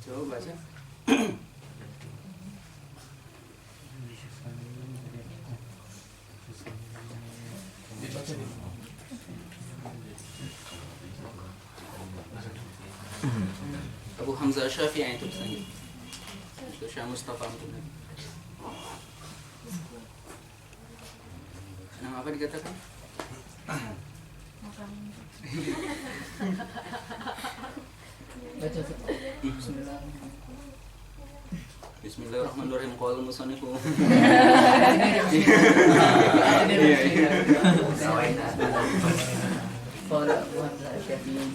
Coba baca. Abu Hamzah Syafi'i itu tadi. Itu Syekh Mustafa itu. Nama apa dikatakan? Baca. Bismillahirrahmanirrahim. Qala musannifu. قال أبو حمزة الشافعي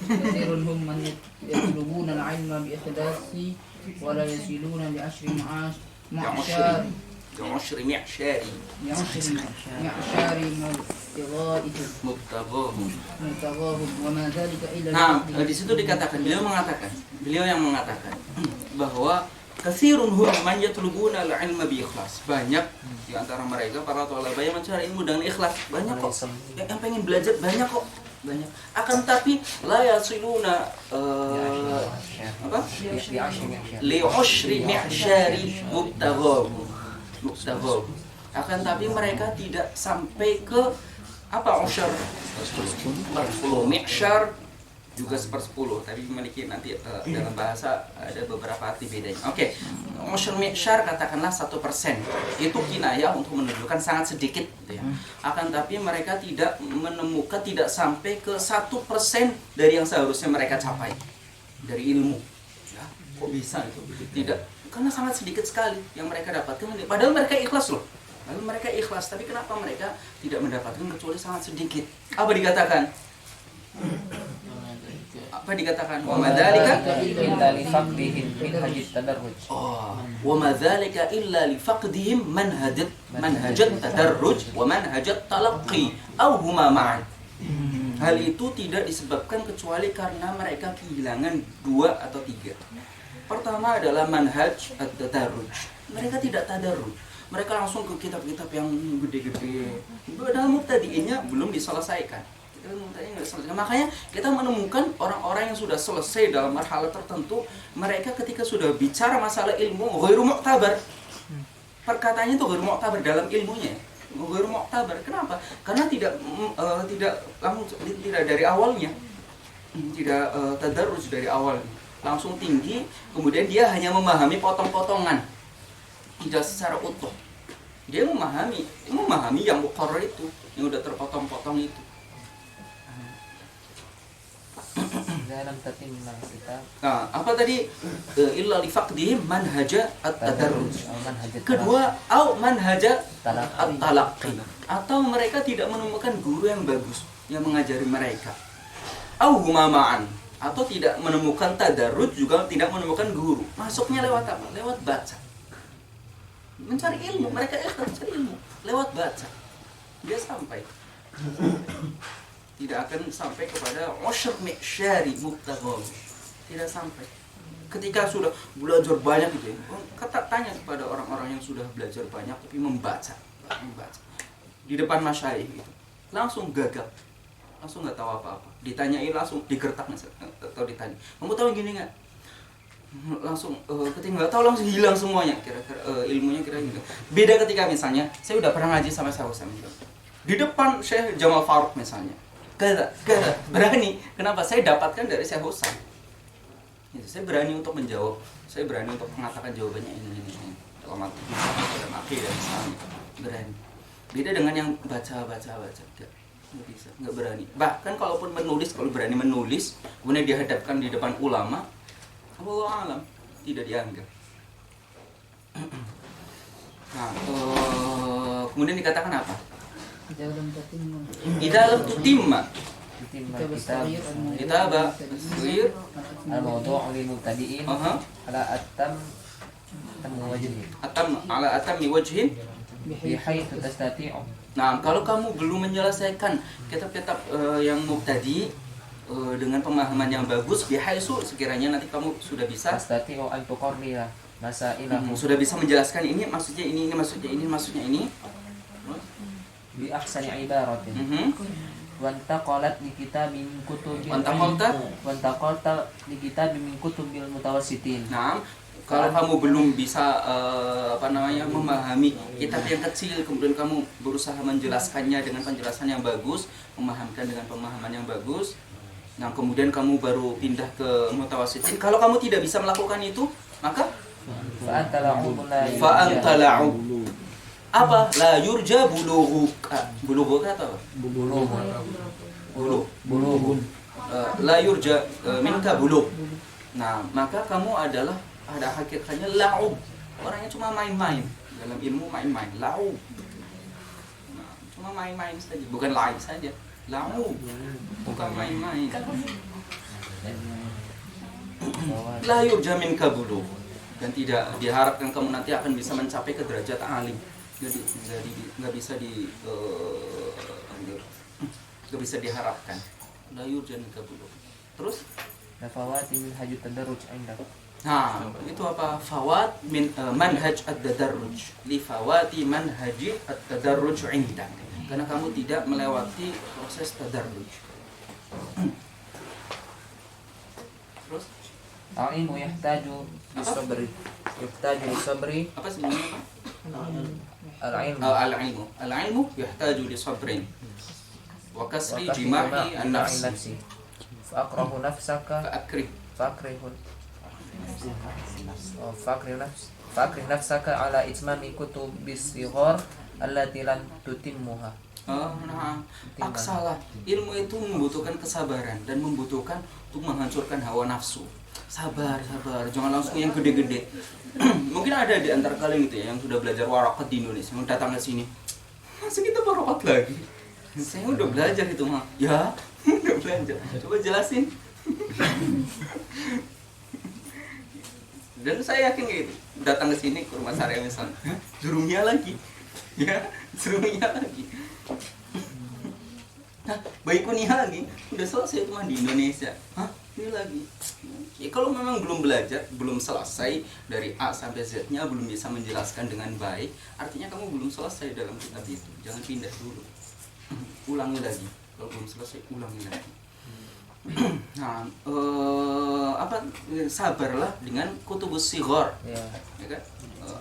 كثير هم من يطلبون العلم بإحداث ولا يصلون بعشر معشار بعشر معشار مبتغاهم وما ذلك إلا Nah, di situ dikatakan beliau yang mengatakan bahwa katsirun hum man yatlubuna al-ilma bi ikhlas. Banyak di antara mereka para thalabah yang mencari ilmu dengan ikhlas. Banyak kok. Yang pengen belajar banyak kok. Banyak. Akan tapi la yasiluna li ushri mi'syari mubtaghahum. Akan tapi mereka tidak sampai ke apa usyar 10 mi'syar juga 1/10, tapi memiliki nanti dalam bahasa ada beberapa arti bedanya. Oke, usyar mi'syar katakanlah 1%. Itu kinayah untuk menunjukkan sangat sedikit gitu ya. Akan tapi mereka tidak menemukan, tidak sampai ke 1% dari yang seharusnya mereka capai dari ilmu. Ya, kok bisa itu? Tidak, karena sangat sedikit sekali yang mereka dapatkan. Padahal mereka ikhlas loh. Lalu mereka ikhlas, tapi kenapa mereka tidak mendapatkan kecuali sangat sedikit? Apa dikatakan? Apa dikatakan? Wa madzalika illa li faqdihim minhajit tadarruj. Wa madzalika illa li faqdihim manhajat tadarruj wa manhajat talaqqi aw huma ma'an. Hal itu tidak disebabkan kecuali karena mereka kehilangan 2 atau 3. Pertama adalah manhaj at-tadarruj. Mereka tidak tadarruj. Mereka langsung ke kitab-kitab yang gede-gede. Padahal mubtadi'innya belum diselesaikan. Makanya kita menemukan orang-orang yang sudah selesai dalam marhalah tertentu, mereka ketika sudah bicara masalah ilmu ghairu mu'tabar. Perkataannya itu ghairu mu'tabar dalam ilmunya. Ghairu mu'tabar. Kenapa? Karena tidak dari awalnya. Tidak tadarruj dari awal. Langsung tinggi, kemudian dia hanya memahami potong-potongan. Tidak secara utuh. Dia memahami yang muqarrar itu, yang udah terpotong-potong itu. Dalam tatimma kita. Nah, apa tadi? Illa li faqdihim manhaja at-tadarruj. Kedua, au manhaja at-talaqqi. Atau mereka tidak menemukan guru yang bagus yang mengajari mereka. Au huma ma'an. Atau tidak menemukan tadarruj, juga tidak menemukan guru. Masuknya lewat apa? Lewat baca. Mencari ilmu, mereka ikhlas mencari ilmu lewat baca. Dia sampai. Tidak akan sampai kepada usyr mi'syari mubtaghahum. Tidak sampai. Ketika sudah belajar banyak gitu ya. Tanya kepada orang-orang yang sudah belajar banyak tapi membaca di depan masyayikh gitu. Langsung gagap. Langsung enggak tahu apa-apa. Ditanyain langsung digertak atau ditanya. Kamu tahu gini enggak? Langsung ketika nggak tahu langsung hilang semuanya kira-kira ilmunya kira-kira. Beda ketika misalnya saya udah pernah ngaji sama Syekh Husain di depan Syekh Jamal Faruq misalnya, gak berani. Kenapa? Saya dapatkan dari Syekh Husain. Saya berani untuk menjawab, saya berani untuk mengatakan jawabannya ini dalam akidah misalnya, berani. Beda dengan yang baca nggak bisa, nggak berani. Bahkan kalaupun menulis, kalau berani menulis kemudian dihadapkan di depan ulama, Allah alam tidak dianggap. Nah, kemudian dikatakan apa? Idza lam tutimma kitab as-saghir al-mawdu' lil mubtadi'in ala atammi wajhin bihaitsu tastati'u. Nah, kalau kamu belum menyelesaikan kitab-kitab yang mubtadi dengan pemahaman yang bagus, bihaisu sekiranya nanti kamu sudah bisa tastati'u an tuqarrira masailahu, sudah bisa menjelaskan ini maksudnya ini maksudnya ini maksudnya ini bi ahsani ibaratin. Wantaqalat li kitabin min kutubil Wantaqalta li kitabin min kutubil mutawassitin. Nah, kalau kamu belum bisa memahami kitab yang kecil, kemudian kamu berusaha menjelaskannya dengan penjelasan yang bagus, memahamkan dengan pemahaman yang bagus, nah kemudian kamu baru pindah ke mutawassitin. Kalau kamu tidak bisa melakukan itu, maka Fa'anta la'u. Apa? La yurja bulughuk. Bulughuk atau apa? Bulughun. La yurja minka bulugh. Nah, maka kamu adalah ada hakikatnya la'ub. Orangnya cuma main-main. Dalam ilmu main-main, la'ub. Nah, cuma main-main saja, bukan lain saja. La'ub. Bukan main-main. La yurja minka bulugh. Dan tidak diharapkan kamu nanti akan bisa mencapai ke derajat alim. Jadi nggak bisa diharapkan. La yurja minka bulugh. Terus Nafawati min hajut tadarruj indak. nah, itu apa? Fawat min manhaj ad-tadarruj. Li fawati manhaj ad-tadarruj indak. Karena kamu tidak melewati proses tadarruj. Terus Al-ilmu yahtaju lisabri. Yahtaju lisabri. apa sebenarnya? Al-ilmu. Al-ilmu yahtaju li sabrin wa kasri jima'i an-nafsi Fa'akrahu nafsaka. fa'akrih. Fa'akrih nafsaka ala itmami kutubis sighar allati lam tutimmuha. Nah, aksalah. Ilmu itu membutuhkan kesabaran dan membutuhkan untuk menghancurkan hawa nafsu. Sabar, jangan langsung yang gede-gede. Mungkin ada di antara kalian gitu ya yang sudah belajar warakat di Indonesia, yang datang ke sini. Masih kita warakat lagi. Saya udah belajar itu mah. Ya, udah belajar. Coba jelasin. Dan saya yakin gitu. Datang ke sini ke rumah Sarya misalnya, jurumnya lagi. Ya, jurumnya lagi. Nah, baik kuliah lagi. Udah selesai itu mah di Indonesia. Hah? Ini lagi. Ya, kalau memang belum belajar, belum selesai dari A sampai Z-nya, belum bisa menjelaskan dengan baik, artinya kamu belum selesai dalam kitab itu. Jangan pindah dulu. Ulangi lagi. Kalau belum selesai, ulangi lagi. Nah, sabarlah dengan kutubus sighar. Ya. Ya kan?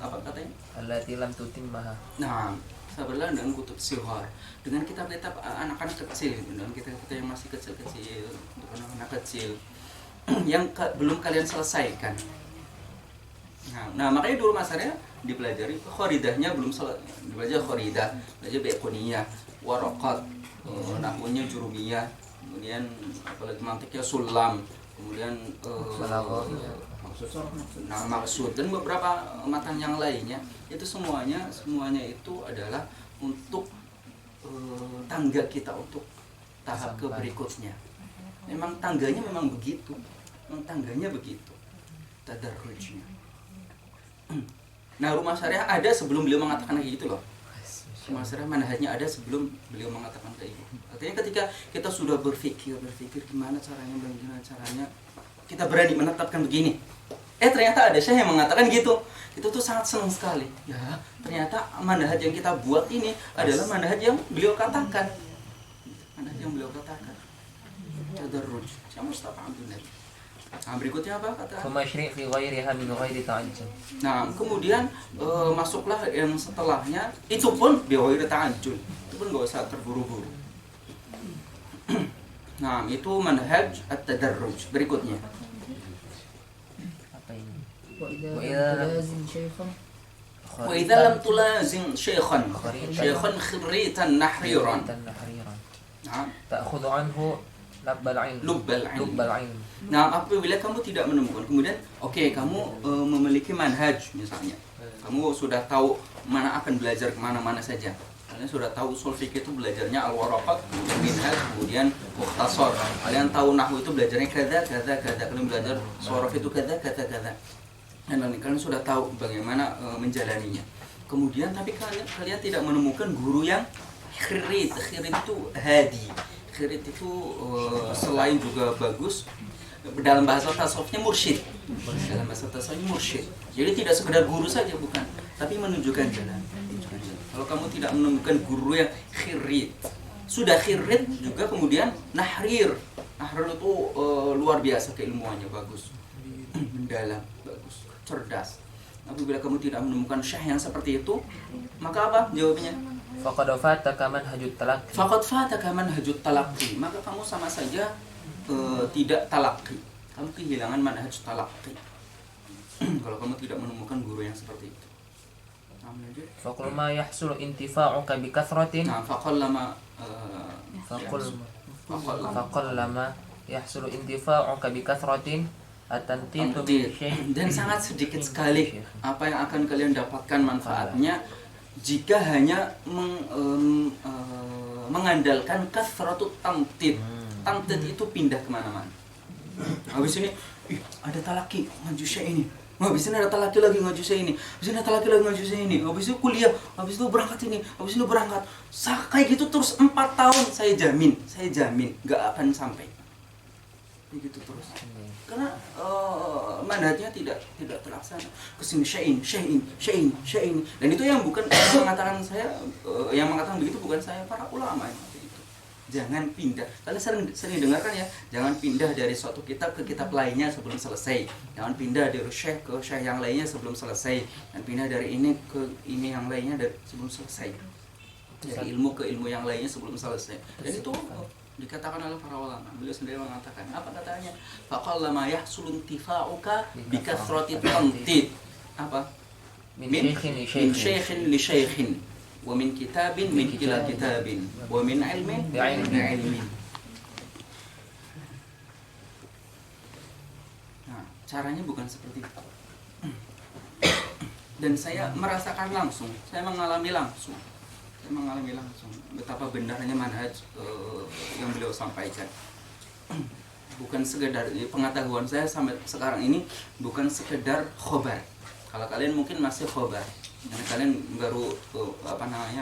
Apa katanya? Allati lam tutimmaha. Nah, sabarlah dengan kutub sighar, dengan kitab-kitab anak-anak kecil, dengan kitab-kitab yang masih kecil-kecil, untuk anak-anak kecil yang belum kalian selesaikan. Nah, makanya dulu masanya dipelajari khoridahnya belum selesai, belajar khoridah, belajar bequniyah, waraqat, nahwunya jurumiyah, kemudian apalagi mantiknya sulam, kemudian maksud dan beberapa matan yang lainnya, itu semuanya itu adalah untuk tangga kita untuk tahap ke berikutnya. Memang tangganya memang begitu, tadarrujnya. Nah, rumah syariah ada sebelum beliau mengatakan kayak gitu loh. Rumah syariah manhajnya ada sebelum beliau mengatakan kayak gitu. Artinya ketika kita sudah berpikir gimana caranya, kita berani menetapkan begini. Ternyata ada syekh yang mengatakan gitu. Itu tuh sangat senang sekali. Ya, ternyata manhaj yang kita buat ini adalah manhaj yang beliau katakan. Tadarruj. Saya Mustafa Abdul Nabi. Nah, berikutnya apa kata? Famasyri' fi ghairiha min ghairi ta'ajjul. Nah, kemudian masuklah yang setelahnya, itu pun bi ghairi ta'ajjul. Itu pun enggak usah terburu-buru. Nah, itu manhaj at-tadarruj. Berikutnya. Apa ini? Wa idza lam tulazim Wa idza lam tulazim shaykhan shaykhan khiritan nahriran. Nah, Ta'khudhu anhu lubbal ilm. Nah, apabila kamu tidak menemukan, kemudian kamu memiliki manhaj misalnya. Kamu sudah tahu mana akan belajar kemana-mana saja. Kalian sudah tahu ushul fikih itu belajarnya al-waraqat, kemudian minhaj, kemudian mukhtasar. Kalian tahu nahwu itu belajarnya kada. Kalian belajar shorof itu kada. Dan kalian sudah tahu bagaimana menjalaninya. Kemudian tapi kalian tidak menemukan guru yang khirit itu hadi. Khirit itu selain juga bagus, dalam bahasa tasawufnya mursyid. Jadi tidak sekedar guru saja, bukan, tapi menunjukkan jalan. Kalau kamu tidak menemukan guru yang khirit, Sudah khirrit juga kemudian nahrir. Nahrir itu luar biasa keilmuannya, bagus, mendalam, bagus, cerdas. Apabila kamu tidak menemukan syekh yang seperti itu, maka apa jawabnya? Faqad fataka manhajut talaqqi. Faqad fataka manhajut talaqqi. Maka kamu sama saja tidak talaqqi. Kamu kehilangan manhaj talaqqi. Kalau kamu tidak menemukan guru yang seperti itu. Faqul ma yahsulu intifa'uka bi kathratin. Nah, faqallama faqallama yahsulu intifa'uka bi kathratin atantitu bi syai'. Dan sangat sedikit sekali apa yang akan kalian dapatkan manfaatnya jika hanya mengandalkan kathratu tamtid. Tamtid itu pindah kemana-mana. Habis ini, ada talaki ngaju syekh ini. Habis ini ada talaki lagi ngaju syekh ini. Habis ini ada talaki lagi ngaju syekh ini. Habis itu kuliah, habis itu berangkat ini, habis itu berangkat. Kayak gitu terus 4 tahun, saya jamin nggak akan sampai. Begitu terus. Karena mandatnya tidak terlaksana. Kesini syekhin. Dan itu yang bukan mengatakan saya, yang mengatakan begitu bukan saya, para ulama yang itu. Jangan pindah. Kalian sering dengarkan ya, jangan pindah dari suatu kitab ke kitab lainnya sebelum selesai. Jangan pindah dari syekh ke syekh yang lainnya sebelum selesai. Dan pindah dari ini ke ini yang lainnya sebelum selesai. Dari ilmu ke ilmu yang lainnya sebelum selesai. Dan itu dikatakan oleh para ulama. Beliau sendiri mengatakan, apa katanya? Faqallama yahsul intifa'uka bi kathrati tamtid. Apa? Min syaikhin li syaikhin. Wa min kitabin min ila kitabin. Wa min ilmin li ilmin. Nah, caranya bukan seperti itu. Dan saya merasakan langsung, saya mengalami langsung betapa benarnya manhaj yang beliau sampaikan. Bukan sekedar pengetahuan saya sampai sekarang ini bukan sekedar khobar. Kalau kalian mungkin masih khobar, karena kalian baru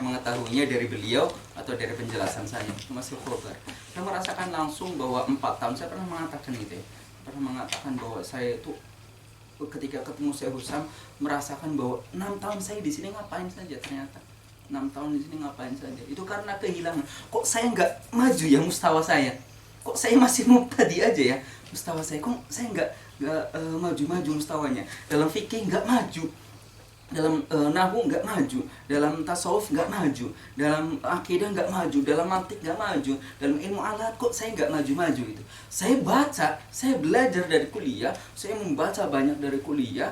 mengetahuinya dari beliau atau dari penjelasan saya, itu masih khobar. Saya merasakan langsung bahwa 4 tahun saya pernah mengatakan gitu ya, bahwa saya itu ketika ketemu Syekh Husam merasakan bahwa 6 tahun saya di sini ngapain saja ternyata. 6 tahun di sini ngapain saja. Itu karena kehilangan. Kok saya nggak maju ya mustawa saya? Kok saya masih mubtadi aja ya mustawa saya? Kok saya nggak maju mustawanya? Dalam fikih nggak maju, dalam nahwu nggak maju, dalam tasawuf nggak maju, dalam akidah nggak maju, dalam mantik nggak maju, dalam ilmu alat kok saya nggak maju itu. Saya baca, saya belajar dari kuliah, saya membaca banyak dari kuliah,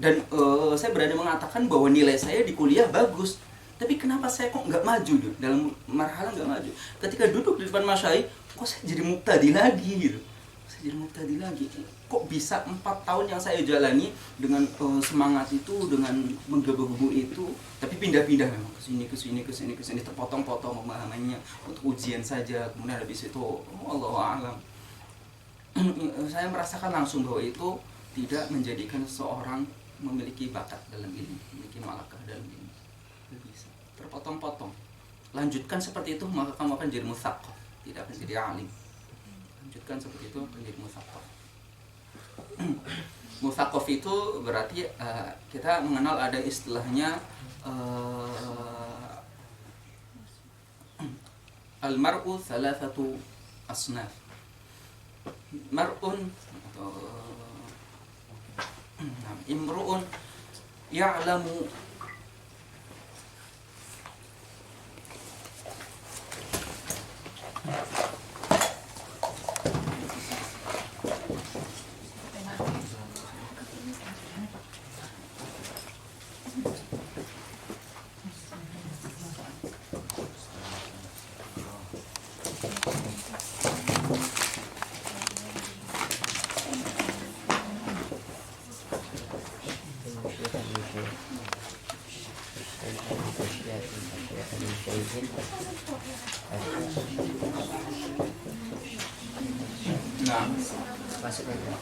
dan saya berani mengatakan bahwa nilai saya di kuliah bagus. Tapi kenapa saya kok nggak maju dalam marhalah nggak maju? Ketika duduk di depan masyayikh, kok saya jadi mubtadi lagi gitu. Kok bisa 4 tahun yang saya jalani dengan semangat itu, dengan menggebu-gebu itu, tapi pindah-pindah memang ke sini, terpotong-potong pemahamannya untuk ujian saja. Kemudian habis itu, Allahu a'lam. Saya merasakan langsung bahwa itu tidak menjadikan seseorang memiliki bakat dalam ilmu, memiliki malakah dalam ilmu. Bisa terpotong-potong. Lanjutkan seperti itu maka kamu akan jadi mutsaqaf, tidak akan jadi alim. Lanjutkan seperti itu akan jadi mutsaqaf. Mutsaqaf itu berarti kita mengenal ada istilahnya al-mar'u thalathatu asnaf. Mar'un atau imru'un ya'lamu masuk aja.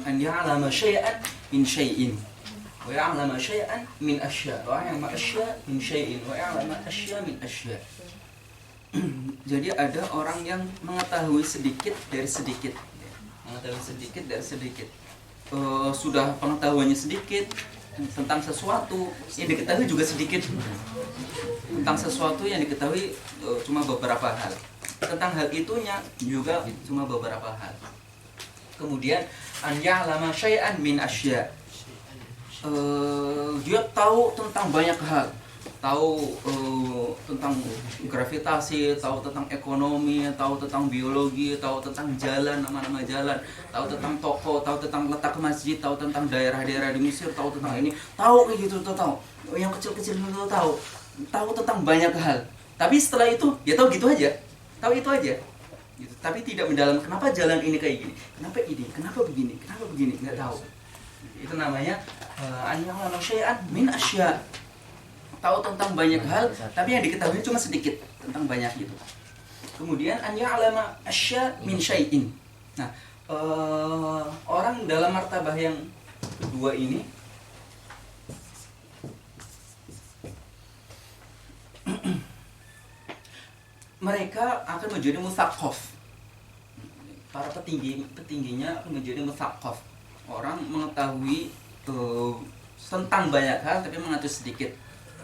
An ya'lama syai'an min syai'in wa ya'lama syai'an min asya' wa ya'lama asya' min syai'in wa ya'lama asya' min asya'. Jadi ada orang yang mengetahui sedikit dari sedikit. Sudah pengetahuannya sedikit, tentang sesuatu yang diketahui juga sedikit, tentang sesuatu yang diketahui cuma beberapa hal, tentang hal itunya juga cuma beberapa hal. Kemudian an ya'lama syai'an min asya, dia tahu tentang banyak hal, tahu tentang gravitasi, tahu tentang ekonomi, tahu tentang biologi, tahu tentang jalan, nama-nama jalan, tahu tentang toko, tahu tentang letak masjid, tahu tentang daerah-daerah di Mesir, tahu tentang ini, tahu kayak gitu, tahu yang kecil-kecil itu, tahu tentang banyak hal. Tapi setelah itu dia tahu gitu aja, tahu itu aja gitu. Tapi tidak mendalam, kenapa jalan ini kayak gini, kenapa ini, kenapa begini, nggak tahu. Itu namanya an ya'lama syai'an min asya, tahu tentang banyak hal tapi yang diketahui cuma sedikit tentang banyak itu. Kemudian an ya'lama asya min syai'in. Nah, orang dalam martabah yang kedua ini mereka akan menjadi mutsaqaf. Para petingginya akan menjadi mutsaqaf. Orang mengetahui tentang banyak hal tapi mengatur sedikit.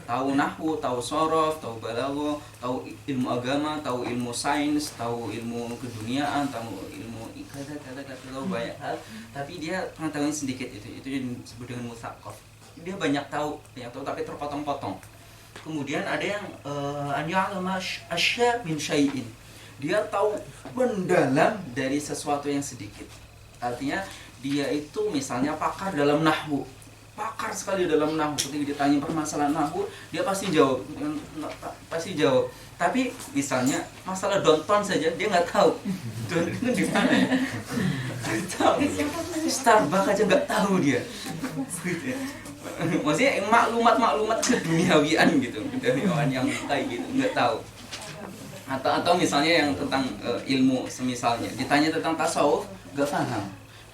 Tahu nahwu, tahu sorof, tahu balaghah, tahu ilmu agama, tahu ilmu sains, tahu ilmu keduniaan, tahu ilmu kata-kata, tahu banyak hal tapi dia pengetahuan sedikit. Itu yang disebut dengan mutsaqaf. Dia banyak tahu tapi terpotong-potong. Kemudian ada yang an ya'lama asya min syai'in, dia tahu mendalam dari sesuatu yang sedikit. Artinya dia itu misalnya pakar dalam nahwu, pakar sekali dalam nahwu. Ketika ditanya permasalahan nahwu, dia pasti jawab. Tapi misalnya masalah Downton saja dia nggak tahu. Downton di mana? Nggak tahu. Starbucks aja nggak tahu dia. Maksudnya maklumat keduniawian gitu dari orang yang kayak gitu nggak tahu. Atau misalnya yang tentang ilmu semisalnya, ditanya tentang tasawuf nggak paham,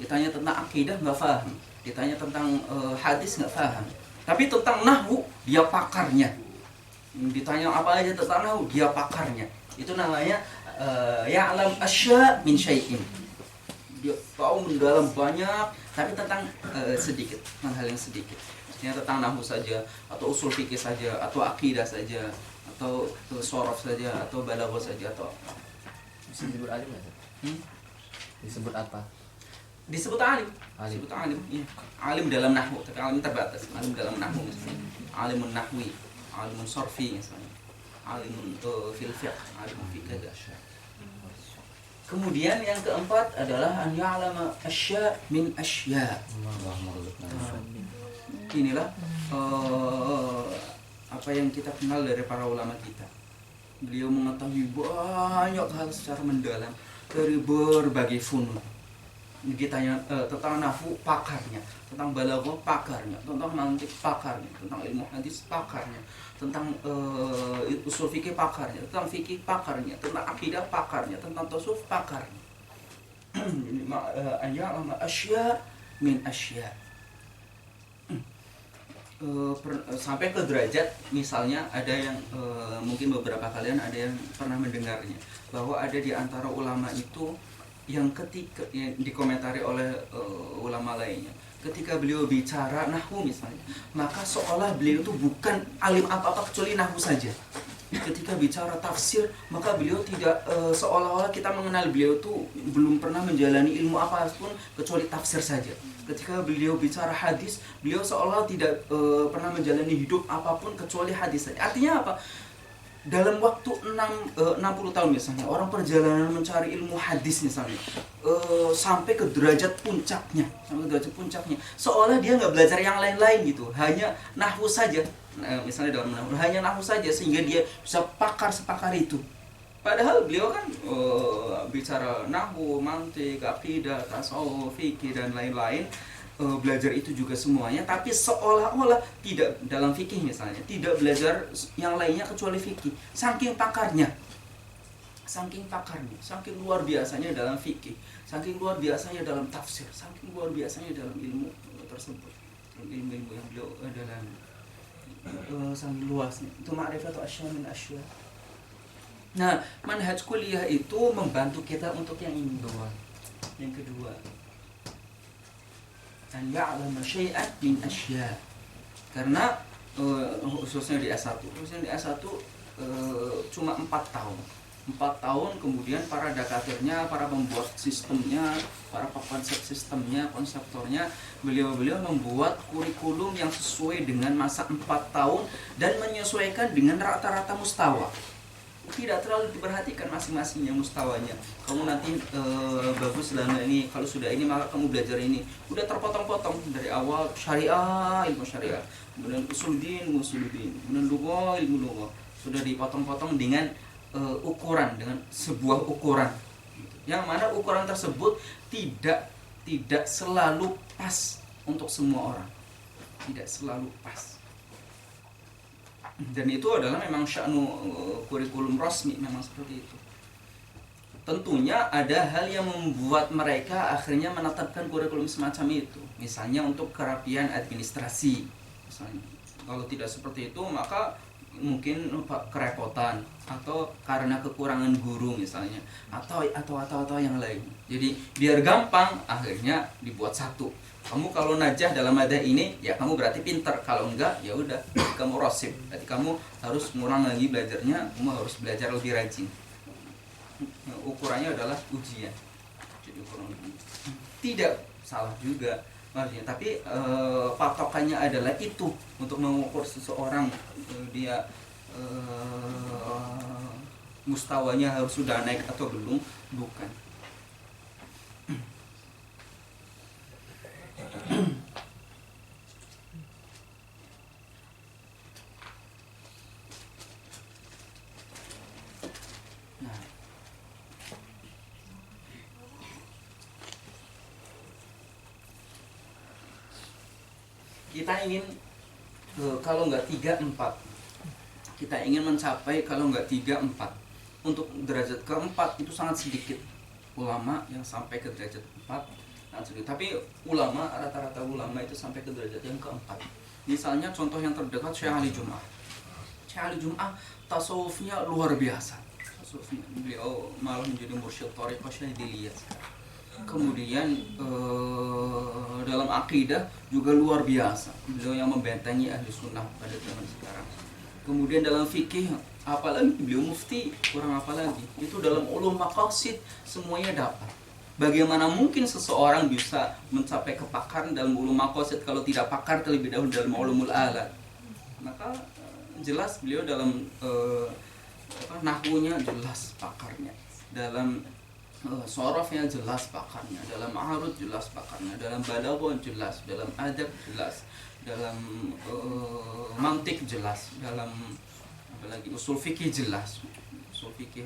ditanya tentang akidah nggak paham, ditanya tentang hadis nggak paham. Tapi tentang nahwu dia pakarnya. Ditanya apa aja tentang nahwu dia pakarnya. Itu namanya ya'lam asya min syai'in. Dia tahu mendalam banyak tapi tentang sedikit, tentang hal yang sedikit. Misalnya tentang nahwu saja, atau usul fikih saja, atau akidah saja, atau sorof saja, atau balaghah saja, atau Bisa disebut alim nggak sih? Disebut apa? disebut alim. Disebut alim. Iya. Alim dalam nahwu, tapi alim terbatas. Alim dalam nahwu misalnya. Alimun nahwi, alimun sorfi misalnya. Alimun fil fiqh, alimun fi kada. Kemudian yang keempat adalah an ya'lama asya min asya. Inilah apa yang kita kenal dari para ulama kita. Beliau mengetahui banyak hal secara mendalam dari berbagai funun. Ditanya tentang nahwu pakarnya, tentang balaghah pakarnya, tentang mantik pakarnya, tentang ilmu hadis pakarnya, tentang usul fikih pakarnya, tentang fikih pakarnya, tentang akidah pakarnya, tentang tasawuf pakarnya. Ya'lama asya min asya. Sampai ke derajat misalnya ada yang mungkin beberapa kalian ada yang pernah mendengarnya bahwa ada di antara ulama itu yang ketika yang dikomentari oleh ulama lainnya, ketika beliau bicara nahwu misalnya, maka seolah beliau itu bukan alim apa-apa kecuali nahwu saja. Ketika bicara tafsir, maka beliau tidak seolah-olah kita mengenal beliau itu belum pernah menjalani ilmu apapun kecuali tafsir saja. Ketika beliau bicara hadis, beliau seolah tidak pernah menjalani hidup apapun kecuali hadis saja. Artinya apa? Dalam waktu 60 tahun misalnya, orang perjalanan mencari ilmu hadis misalnya, sampai ke derajat puncaknya, seolah dia nggak belajar yang lain-lain gitu, hanya nahwu saja. Misalnya dalam nahwu, hanya nahwu saja sehingga dia bisa sepakar itu. Padahal beliau kan bicara nahwu, mantik, akidah, tasawuf, fikih dan lain-lain. Belajar itu juga semuanya, tapi seolah-olah tidak dalam fikih misalnya, tidak belajar yang lainnya kecuali fikih. Saking pakarnya, saking luar biasanya dalam fikih, saking luar biasanya dalam tafsir, saking luar biasanya dalam ilmu tersebut, ilmu-ilmu yang beliau dalam sangat luasnya. Itu ma'rifatu asya min asya. Nah, manhaj kuliah itu membantu kita untuk yang ini. Yang kedua, an ya'lama syai'an min asya. Karena khususnya di S1, cuma 4 tahun. 4 tahun kemudian para dakatirnya, para pembuat sistemnya, para konsep sistemnya, konseptornya, beliau-beliau membuat kurikulum yang sesuai dengan masa 4 tahun dan menyesuaikan dengan rata-rata mustawa. Tidak terlalu diperhatikan masing-masingnya mustawanya. Kamu nanti bagus selama ini, kalau sudah ini maka kamu belajar ini. Udah terpotong-potong dari awal syariah, ilmu syariah, kemudian usuluddin, kemudian lughah, ilmu lughah. Sudah dipotong-potong dengan ukuran, dengan sebuah ukuran. Yang mana ukuran tersebut tidak selalu pas untuk semua orang. Tidak selalu pas. Dan itu adalah memang sya'nu kurikulum rasmi, memang seperti itu. Tentunya ada hal yang membuat mereka akhirnya menetapkan kurikulum semacam itu. Misalnya untuk kerapian administrasi. Misalnya, kalau tidak seperti itu maka mungkin kerepotan atau karena kekurangan guru misalnya atau yang lain. Jadi biar gampang akhirnya dibuat satu. Kamu kalau najah dalam madah ini ya kamu berarti pintar, kalau enggak ya udah kamu rosib. Berarti kamu harus ngurang lagi belajarnya, kamu harus belajar lebih rajin. Ukurannya adalah ujian. Jadi ukuran tidak salah juga maksudnya, tapi patokannya adalah itu untuk mengukur seseorang dia mustawanya harus sudah naik atau belum, bukan. Kita ingin kalau nggak 3-4, kita ingin mencapai kalau nggak 3-4. Untuk derajat keempat itu sangat sedikit ulama yang sampai ke derajat 4, sangat sedikit. Tapi ulama, rata-rata ulama itu sampai ke derajat yang keempat. Misalnya contoh yang terdekat Syekh Ali Jum'ah. Syekh Ali Jum'ah tasawufnya luar biasa. Tasawufnya beliau malah menjadi mursyid thariqah Syadziliyah sekarang. Kemudian dalam akidah juga luar biasa, beliau yang membentengi ahli sunnah pada zaman sekarang. Kemudian dalam fikih, apalagi beliau mufti, kurang apa lagi. Itu dalam ulum maqasid semuanya dapat. Bagaimana mungkin seseorang bisa mencapai kepakaran dalam ulum maqasid kalau tidak pakar terlebih dahulu dalam ulumul alat? Maka jelas beliau dalam nahwunya jelas pakarnya, dalam sorofnya jelas pakarnya, dalam arud jelas pakarnya, dalam balaghah jelas, dalam adab jelas, dalam mantik jelas, dalam apalagi usul fikih jelas, usul fikih